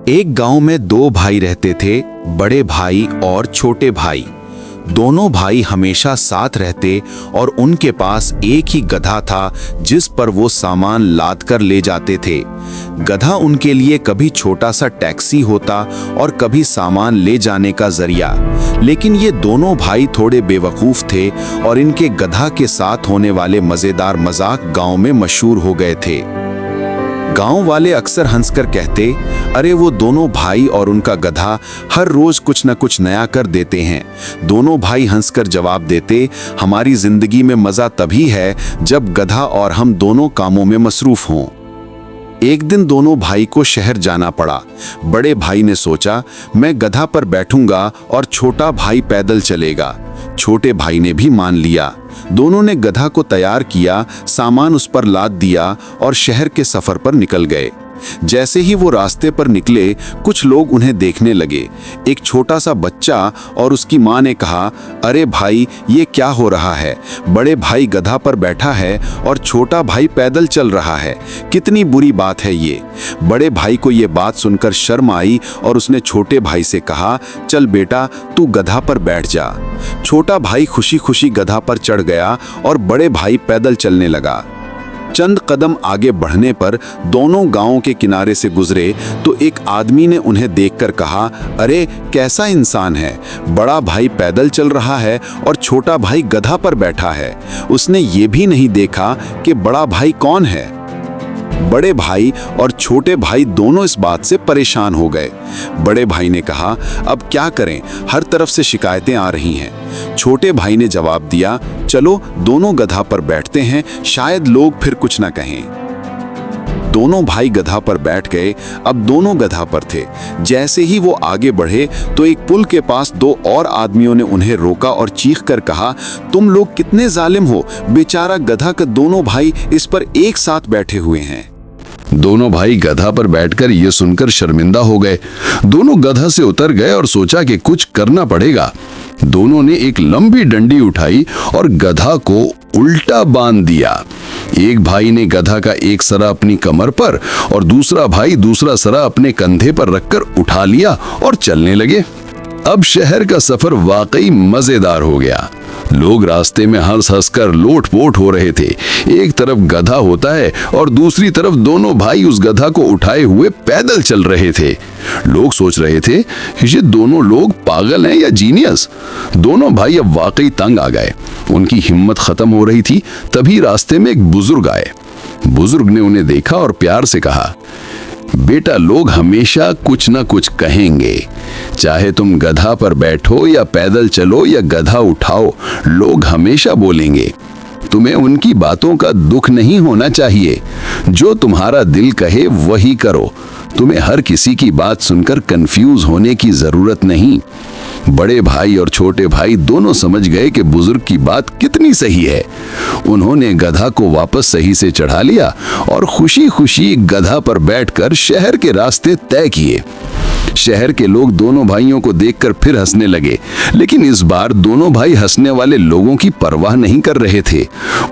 एक गांव में दो भाई रहते थे, बड़े भाई और छोटे भाई। दोनों भाई हमेशा साथ रहते और उनके पास एक ही गधा था जिस पर वो सामान लाद कर ले जाते थे। गधा उनके लिए कभी छोटा सा टैक्सी होता और कभी सामान ले जाने का जरिया। लेकिन ये दोनों भाई थोड़े बेवकूफ थे और इनके गधा के साथ होने वाले मजेदार मजाक गांव में मशहूर हो गए थे। गांव वाले अक्सर हंसकर कहते, अरे वो दोनों भाई और उनका गधा हर रोज कुछ न कुछ नया कर देते हैं। दोनों भाई हंसकर जवाब देते, हमारी जिंदगी में मजा तभी है जब गधा और हम दोनों कामों में मसरूफ हों। एक दिन दोनों भाई को शहर जाना पड़ा। बड़े भाई ने सोचा, मैं गधा पर बैठूंगा और छोटा भाई पैदल चलेगा। छोटे भाई ने भी मान लिया। दोनों ने गधा को तैयार किया, सामान उस पर लाद दिया और शहर के सफर पर निकल गए। जैसे ही वो रास्ते पर निकले, कुछ लोग उन्हें देखने लगे। एक छोटा सा बच्चा और उसकी माँ ने कहा, अरे भाई, ये क्या हो रहा है? बड़े भाई गधा पर बैठा है और छोटा भाई पैदल चल रहा है। कितनी बुरी बात है ये। बड़े भाई को ये बात सुनकर शर्म आई और उसने छोटे भाई से कहा, चल बेटा, तू गधा पर बैठ जा। छोटा भाई खुशी खुशी गधा पर चढ़ गया और बड़े भाई पैदल चलने लगा। चंद कदम आगे बढ़ने पर दोनों गांवों के किनारे से गुजरे तो एक आदमी ने उन्हें देखकर कहा, अरे कैसा इंसान है, बड़ा भाई पैदल चल रहा है और छोटा भाई गधा पर बैठा है। उसने ये भी नहीं देखा कि बड़ा भाई कौन है। बड़े भाई और छोटे भाई दोनों इस बात से परेशान हो गए। बड़े भाई ने कहा, अब क्या करें, हर तरफ से शिकायतें आ रही हैं। छोटे भाई ने जवाब दिया, चलो दोनों गधा पर बैठते हैं, शायद लोग फिर कुछ ना कहें। दोनों भाई गधा पर बैठ गए। अब दोनों गधा पर थे। जैसे ही वो आगे बढ़े तो एक पुल के पास दो और आदमियों ने उन्हें रोका और चीख कर कहा, तुम लोग कितने जालिम हो, बेचारा गधा का दोनों भाई इस पर एक साथ बैठे हुए हैं। दोनों भाई गधा पर बैठकर ये सुनकर शर्मिंदा हो गए। दोनों गधा से उतर गए और सोचा कि कुछ करना पड़ेगा। दोनों ने एक लंबी डंडी उठाई और गधा को उल्टा बांध दिया। एक भाई ने गधा का एक सरा अपनी कमर पर और दूसरा भाई दूसरा सरा अपने कंधे पर रखकर उठा लिया और चलने लगे। अब शहर का सफर वाकई मजेदार हो गया। लोग रास्ते में हंस हंसकर लोटपोट हो रहे थे। एक तरफ गधा होता है और दूसरी तरफ दोनों भाई उस गधा को उठाए हुए पैदल चल रहे थे। लोग सोच रहे थे, ये दोनों लोग पागल हैं या जीनियस। दोनों भाई अब वाकई तंग आ गए। उनकी हिम्मत खत्म हो रही थी। तभी रास्ते में एक बुजुर्ग आए। बुजुर्ग ने उन्हें देखा और प्यार से कहा, बेटा, लोग हमेशा कुछ ना कुछ कहेंगे। चाहे तुम गधा पर बैठो या पैदल चलो या गधा उठाओ, लोग हमेशा बोलेंगे। तुम्हें उनकी बातों का दुख नहीं होना चाहिए। जो तुम्हारा दिल कहे वही करो। तुम्हें हर किसी की बात सुनकर कंफ्यूज होने की जरूरत नहीं। बड़े भाई और छोटे भाई दोनों समझ गए कि बुजुर्ग की बात कितनी सही है। उन्होंने गधा को वापस सही से चढ़ा लिया और खुशी खुशी गधा पर बैठकर शहर के रास्ते तय किए। शहर के लोग दोनों भाइयों को देखकर फिर हंसने लगे, लेकिन इस बार दोनों भाई हंसने वाले लोगों की परवाह नहीं कर रहे थे।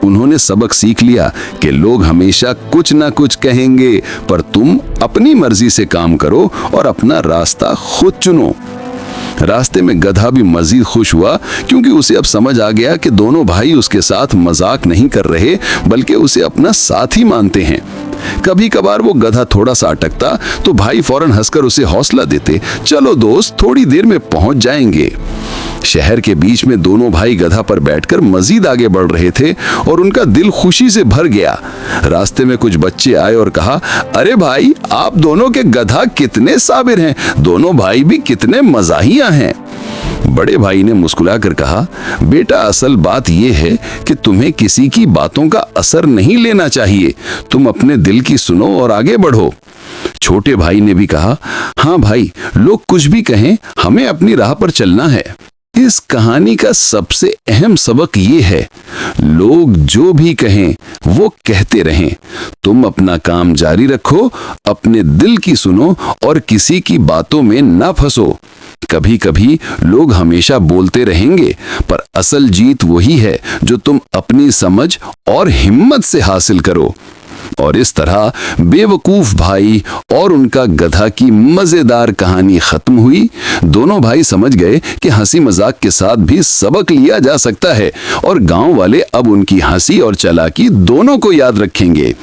उन्होंने सबक सीख लिया कि लोग हमेशा कुछ ना कुछ कहेंगे, पर तुम अपनी मर्जी से काम करो और अपना रास्ता खुद चुनो। रास्ते में गधा भी मजीद खुश हुआ, क्योंकि उसे अब समझ आ गया कि दोनों भाई उसके साथ मजाक नहीं कर रहे, बल्कि उसे अपना साथी मानते हैं। कभी कभार वो गधा थोड़ा सा अटकता तो भाई फौरन हंसकर उसे हौसला देते, चलो दोस्त, थोड़ी देर में पहुंच जाएंगे। शहर के बीच में दोनों भाई गधा पर बैठकर मजीद आगे बढ़ रहे थे और उनका दिल खुशी से भर गया। रास्ते में कुछ बच्चे आए और कहा, अरे भाई, आप दोनों के गधा कितने साबिर हैं, दोनों भाई भी कितने मजाहिया हैं। बड़े भाई ने मुस्कुराकर कहा, बेटा, असल बात यह है कि तुम्हें किसी की बातों का असर नहीं लेना चाहिए। तुम अपने दिल की सुनो और आगे बढ़ो। छोटे भाई ने भी कहा, हाँ भाई, लोग कुछ भी कहें, हमें अपनी राह पर चलना है। इस कहानी का सबसे अहम सबक ये है, लोग जो भी कहें वो कहते रहें। तुम अपना काम जारी रखो, अपने दिल की सुनो और किसी की बातों में ना फंसो। कभी कभी लोग हमेशा बोलते रहेंगे, पर असल जीत वही है जो तुम अपनी समझ और हिम्मत से हासिल करो। और इस तरह बेवकूफ भाई और उनका गधा की मजेदार कहानी खत्म हुई। दोनों भाई समझ गए कि हंसी मजाक के साथ भी सबक लिया जा सकता है और गांव वाले अब उनकी हंसी और चालाकी दोनों को याद रखेंगे।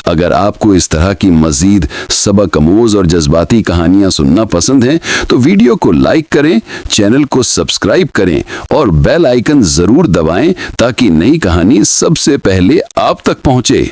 अगर आपको इस तरह की मजीद सबक आमोज और जज्बाती कहानियां सुनना पसंद हैं तो वीडियो को लाइक करें, चैनल को सब्सक्राइब करें और बेल आइकन जरूर दबाएं ताकि नई कहानी सबसे पहले आप तक पहुंचे।